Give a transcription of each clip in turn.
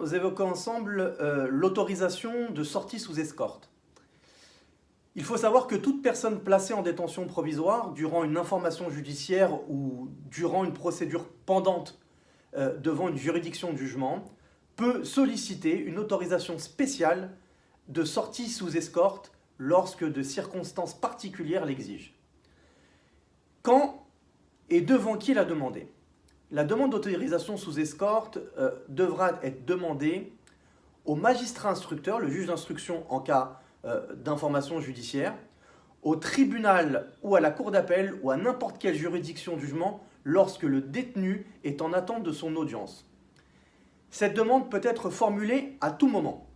nous évoquons ensemble l'autorisation de sortie sous escorte. Il faut savoir que toute personne placée en détention provisoire durant une information judiciaire ou durant une procédure pendante devant une juridiction de jugement peut solliciter une autorisation spéciale de sortie sous escorte lorsque de circonstances particulières l'exigent. Quand et devant qui la demander? La demande d'autorisation sous escorte devra être demandée au magistrat instructeur, le juge d'instruction en cas d'information judiciaire, au tribunal ou à la cour d'appel ou à n'importe quelle juridiction de jugement lorsque le détenu est en attente de son audience. Cette demande peut être formulée à tout moment.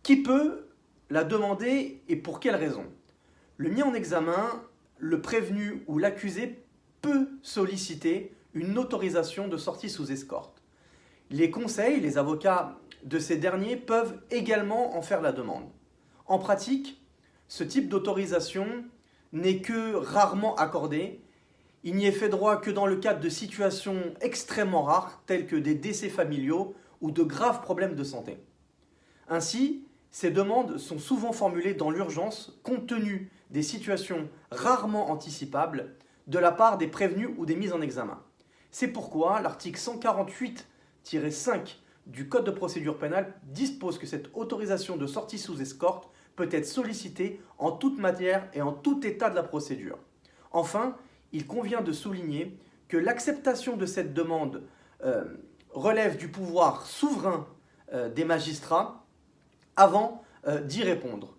Qui peut la demander et pour quelle raison? Le mis en examen, le prévenu ou l'accusé peut solliciter une autorisation de sortie sous escorte. Les conseils, les avocats de ces derniers peuvent également en faire la demande. En pratique, ce type d'autorisation n'est que rarement accordé. Il n'y est fait droit que dans le cadre de situations extrêmement rares, telles que des décès familiaux ou de graves problèmes de santé. Ainsi, ces demandes sont souvent formulées dans l'urgence, compte tenu des situations rarement anticipables de la part des prévenus ou des mis en examen. C'est pourquoi l'article 148-5 du Code de procédure pénale dispose que cette autorisation de sortie sous escorte peut être sollicitée en toute matière et en tout état de la procédure. Enfin, il convient de souligner que l'acceptation de cette demande relève du pouvoir souverain des magistrats avant d'y répondre.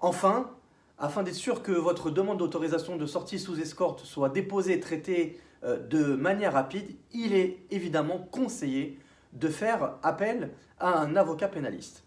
Enfin, afin d'être sûr que votre demande d'autorisation de sortie sous escorte soit déposée et traitée de manière rapide, il est évidemment conseillé de faire appel à un avocat pénaliste.